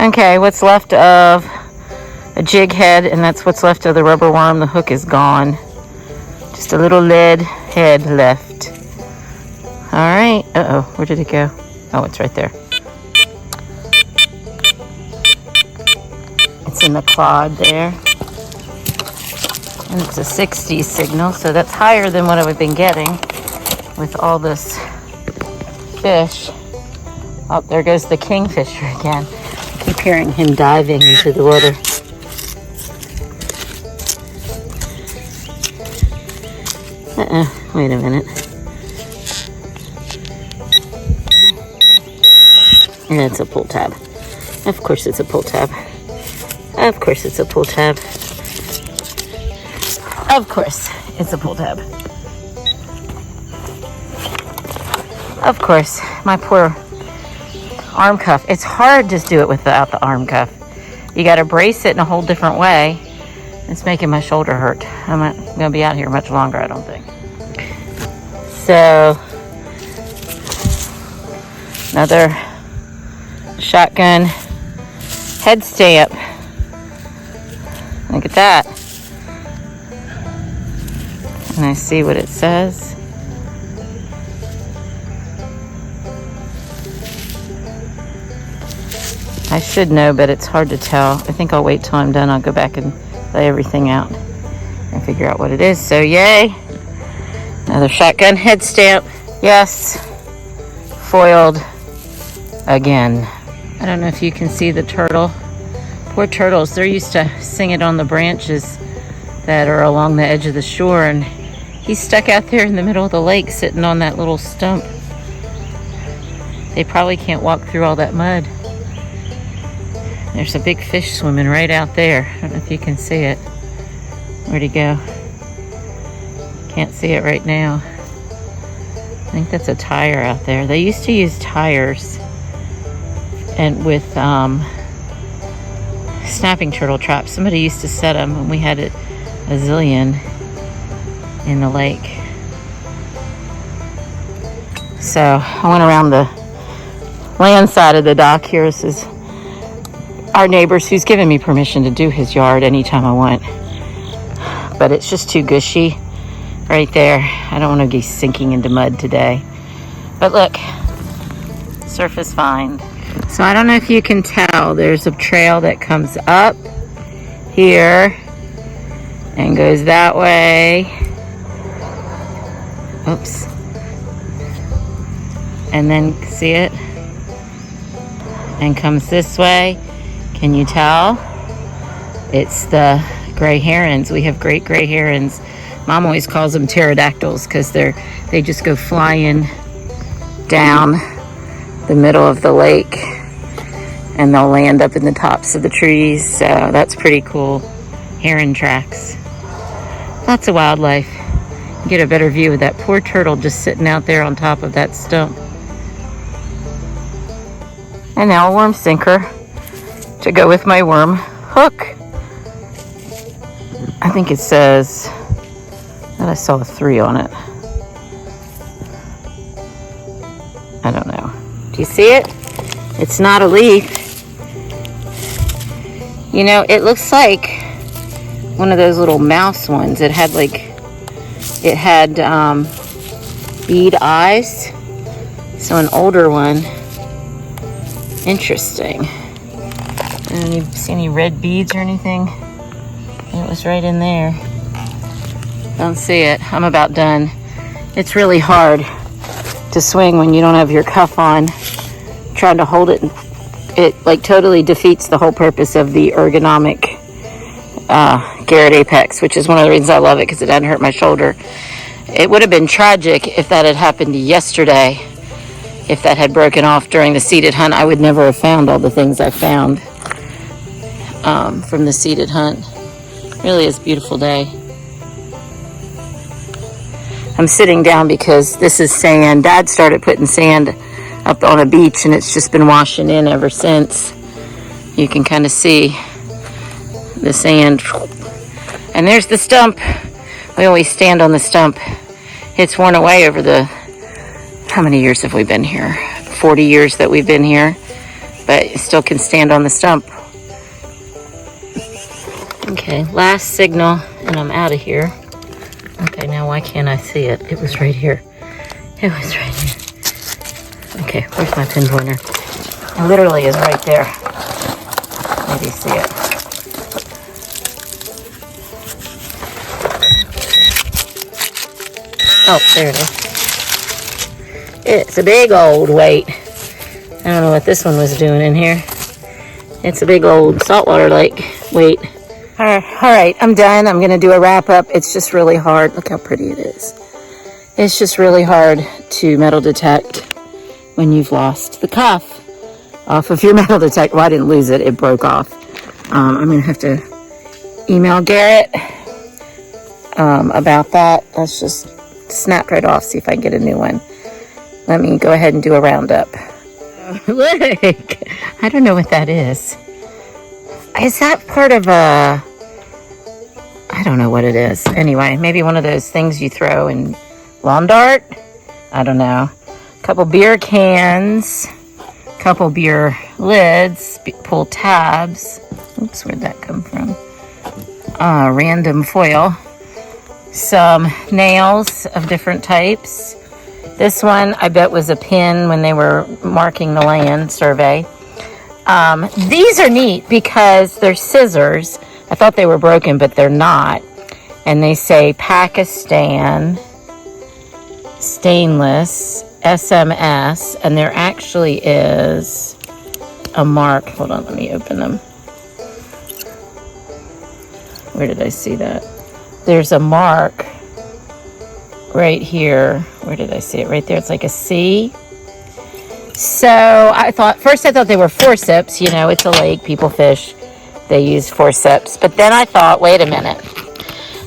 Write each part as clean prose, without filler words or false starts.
Okay, what's left of a jig head, and that's what's left of the rubber worm. The hook is gone. Just a little lead head left. All right. Uh-oh, where did it go? Oh, it's right there. It's in the clod there. And it's a 60 signal, so that's higher than what I've been getting with all this fish. Oh, there goes the kingfisher again. I keep hearing him diving into the water. Wait a minute. That's a pull tab. Of course it's a pull tab. Of course it's a pull tab. Of course it's a pull tab. Of course, my poor arm cuff. It's hard to do it without the arm cuff. You got to brace it in a whole different way. It's making my shoulder hurt. I'm not going to be out here much longer, I don't think. So, another shotgun head stamp. Look at that. And I see what it says. I should know, but it's hard to tell. I think I'll wait till I'm done. I'll go back and lay everything out and figure out what it is. So yay. Another shotgun head stamp. Yes. Foiled again. I don't know if you can see the turtle. Poor turtles. They're used to singing on the branches that are along the edge of the shore, and he's stuck out there in the middle of the lake sitting on that little stump. They probably can't walk through all that mud. There's a big fish swimming right out there. I don't know if you can see it. Where'd he go? Can't see it right now. I think that's a tire out there. They used to use tires and with snapping turtle traps. Somebody used to set them, and we had a zillion in the lake. So I went around the land side of the dock here. This is our neighbors, who's given me permission to do his yard anytime I want. But it's just too gushy right there. I don't want to be sinking into mud today. But look, surface fine. So I don't know if you can tell, there's a trail that comes up here and goes that way. Oops. And then, see it? And comes this way. Can you tell? It's the gray herons. We have great gray herons. Mom always calls them pterodactyls because they just go flying down the middle of the lake, and they'll land up in the tops of the trees. So that's pretty cool. Heron tracks. Lots of wildlife. You get a better view of that poor turtle just sitting out there on top of that stump. And now a worm sinker to go with my worm hook. I think it says that I saw a 3 on it. I don't know. Do you see it? It's not a leaf. You know, it looks like one of those little mouse ones. It had bead eyes. So an older one. Interesting. And you see any red beads or anything? It was right in there. Don't see it. I'm about done. It's really hard to swing when you don't have your cuff on. Trying to hold it, it like totally defeats the whole purpose of the ergonomic Garrett Apex, which is one of the reasons I love it, because it doesn't hurt my shoulder. It would have been tragic if that had happened yesterday. If that had broken off during the seated hunt, I would never have found all the things I found from the seated hunt. Really is a beautiful day. I'm sitting down because this is sand. Dad started putting sand up on a beach, and it's just been washing in ever since. You can kind of see the sand. And there's the stump. We always stand on the stump. It's worn away over the, how many years have we been here? 40 years that we've been here. but it still can stand on the stump. Okay, last signal, and I'm out of here. Okay, now why can't I see it? It was right here. It was right here. Okay, where's my pinpointer? It literally is right there. Maybe see it. Oh, there it is. It's a big old weight. I don't know what this one was doing in here. It's a big old saltwater lake weight. All right, I'm done. I'm gonna do a wrap up. It's just really hard. Look how pretty it is. It's just really hard to metal detect when you've lost the cuff off of your metal detector. Well, I didn't lose it. It broke off. I'm gonna have to email Garrett about that. That's just snapped right off. See if I can get a new one. Let me go ahead and do a roundup. Look, I don't know what that is. Is that part of a... I don't know what it is. Anyway, maybe one of those things you throw in lawn dart? I don't know. A couple beer cans. A couple beer lids. Pull tabs. Oops, where'd that come from? Random foil. Some nails of different types. This one, I bet, was a pin when they were marking the land survey. These are neat because they're scissors. I thought they were broken, but they're not. And they say Pakistan stainless SMS, and there actually is a mark. Hold on, let me open them. Where did I see that? There's a mark right here. Where did I see it? Right there. It's like a C. So I thought they were forceps. You know, it's a lake, people fish, they use forceps. But then I thought, wait a minute.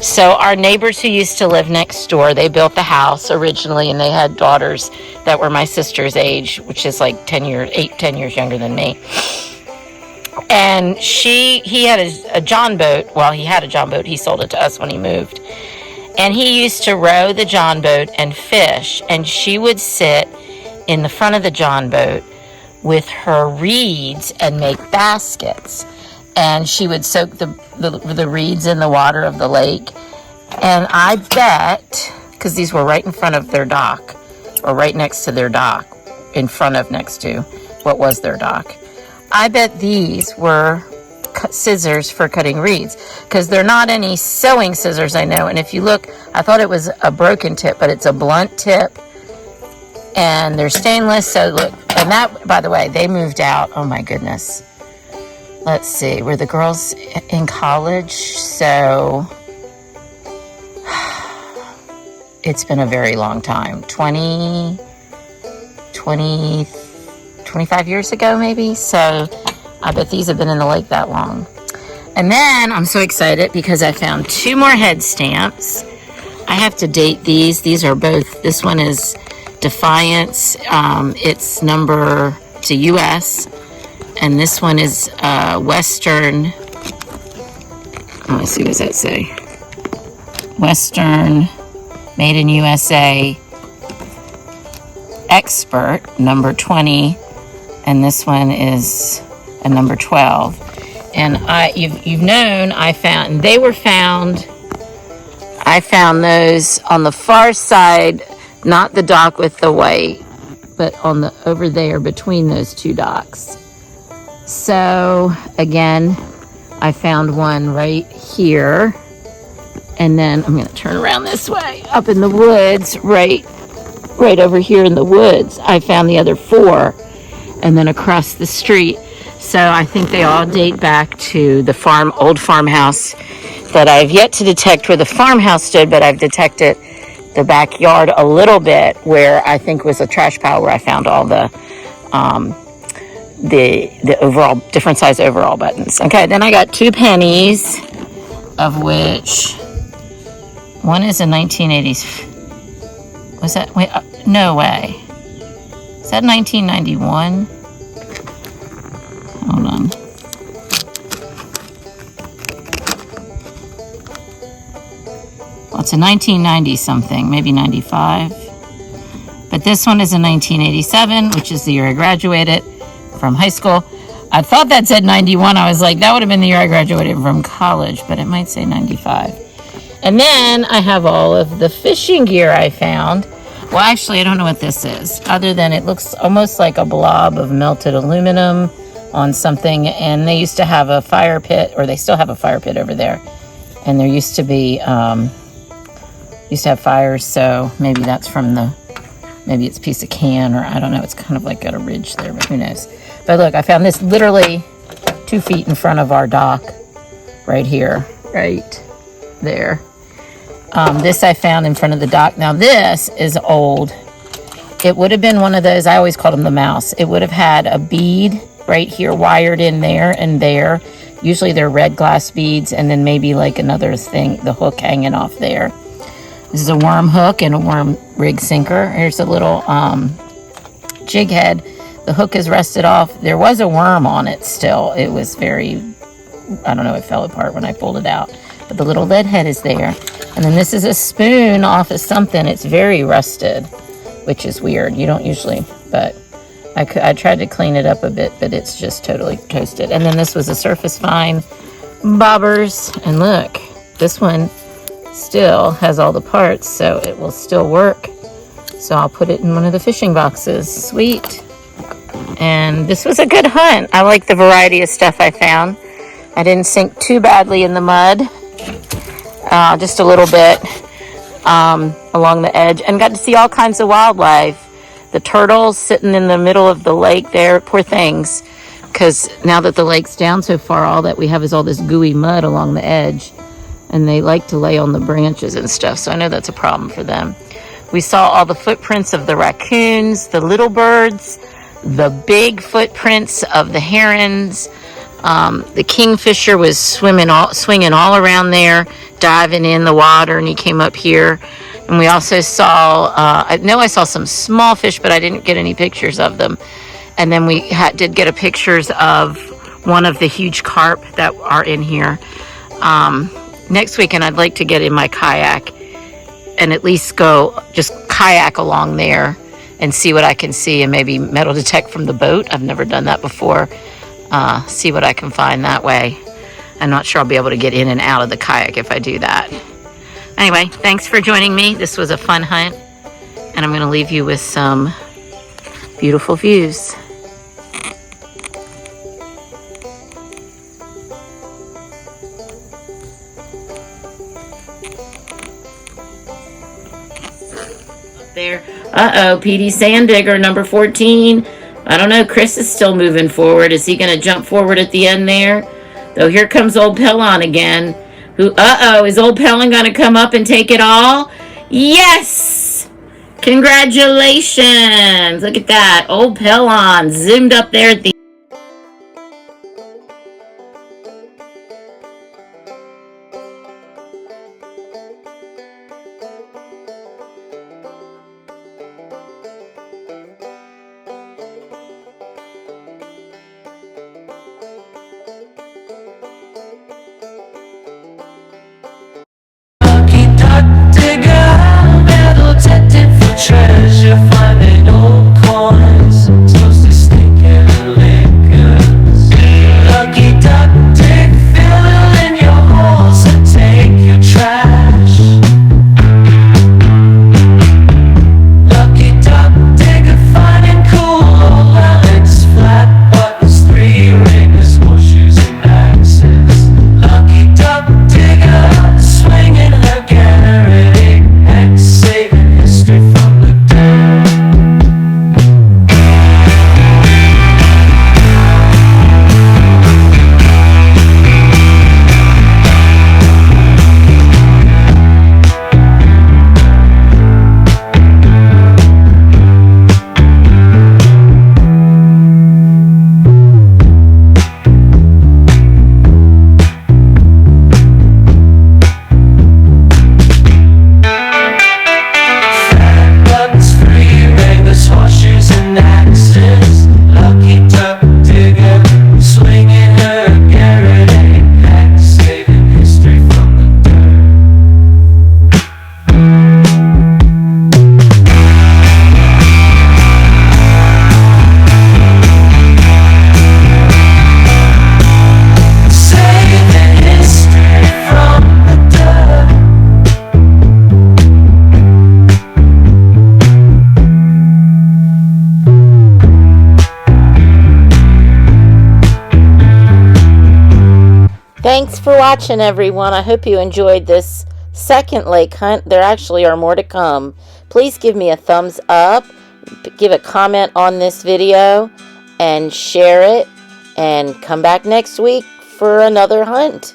So our neighbors who used to live next door, they built the house originally, and they had daughters that were my sister's age, which is like 10 years younger than me. And he had a John boat. Well, he had a John boat. He sold it to us when he moved. And he used to row the John boat and fish. And she would sit in the front of the John boat with her reeds and make baskets. And she would soak the reeds in the water of the lake. And I bet, because these were right in front of their dock, or right next to their dock, next to what was their dock. I bet these were scissors for cutting reeds, because they're not any sewing scissors, I know. And if you look, I thought it was a broken tip, but it's a blunt tip, and they're stainless. So look, and that, by the way, they moved out. Oh my goodness. Let's see, were the girls in college? So it's been a very long time. 25 years ago, maybe. So I bet these have been in the lake that long. And then I'm so excited because I found 2 more head stamps. I have to date these. These are both, this one is Defiance. It's number to US. And this one is Western. Let's see, what does that say? Western, made in USA, Expert, number 20. And this one is a number 12. And you've known, I found those on the far side, not the dock with the white, but on the over there between those 2 docks. So again, I found one right here, and then I'm going to turn around this way, up in the woods, right over here in the woods. I found the other 4, and then across the street. So I think they all date back to the old farmhouse that I've yet to detect where the farmhouse stood, but I've detected the backyard a little bit, where I think was a trash pile where I found all the overall, different size overall buttons. Okay, then I got 2 pennies, of which one is a 1980s. Was that, wait, no way. Is that 1991? Hold on. Well, it's a 1990 something, maybe 95. But this one is a 1987, which is the year I graduated. from high school. I thought that said 91. I was like, that would have been the year I graduated from college, but it might say 95. And then I have all of the fishing gear I found. Well, actually, I don't know what this is, other than it looks almost like a blob of melted aluminum on something. And they used to have a fire pit, or they still have a fire pit over there. And there used to be, used to have fires, so maybe that's from maybe it's a piece of can, or I don't know. It's kind of like got a ridge there, but who knows. But look, I found this literally 2 feet in front of our dock, right here, right there. This I found in front of the dock. Now this is old. It would have been one of those, I always called them the mouse. It would have had a bead right here wired in there and there. Usually they're red glass beads, and then maybe like another thing, the hook hanging off there. This is a worm hook and a worm rig sinker. Here's a little jig head. The hook is rusted off. There was a worm on it still. It was very, I don't know, it fell apart when I pulled it out. But the little lead head is there. And then this is a spoon off of something. It's very rusted, which is weird. You don't usually, but I tried to clean it up a bit, but it's just totally toasted. And then this was a Surface Fine bobbers. And look, this one still has all the parts, so it will still work. So I'll put it in one of the fishing boxes. Sweet. And this was a good hunt. I like the variety of stuff I found. I didn't sink too badly in the mud. Just a little bit along the edge, and got to see all kinds of wildlife. The turtles sitting in the middle of the lake there, poor things, because now that the lake's down so far, all that we have is all this gooey mud along the edge, and they like to lay on the branches and stuff, so I know that's a problem for them. We saw all the footprints of the raccoons, the little birds, the big footprints of the herons. The kingfisher was swinging all around there, diving in the water, and he came up here. And we also saw, I know I saw some small fish, but I didn't get any pictures of them. And then we did get pictures of one of the huge carp that are in here. Next weekend, I'd like to get in my kayak and at least go just kayak along there and see what I can see, and maybe metal detect from the boat. I've never done that before. See what I can find that way. I'm not sure I'll be able to get in and out of the kayak if I do that. Anyway, thanks for joining me. This was a fun hunt, and I'm going to leave you with some beautiful views. Up there. Uh-oh, PD Sand Digger, number 14. I don't know, Chris is still moving forward. Is he going to jump forward at the end there? Though here comes old Pellon again. Is old Pellon going to come up and take it all? Yes! Congratulations! Look at that. Old Pellon zoomed up there at the treasure, finding old coins, supposed to stick in the lake. Thanks for watching, everyone. I hope you enjoyed this second lake hunt. There actually are more to come. Please give me a thumbs up, give a comment on this video, and share it. And come back next week for another hunt.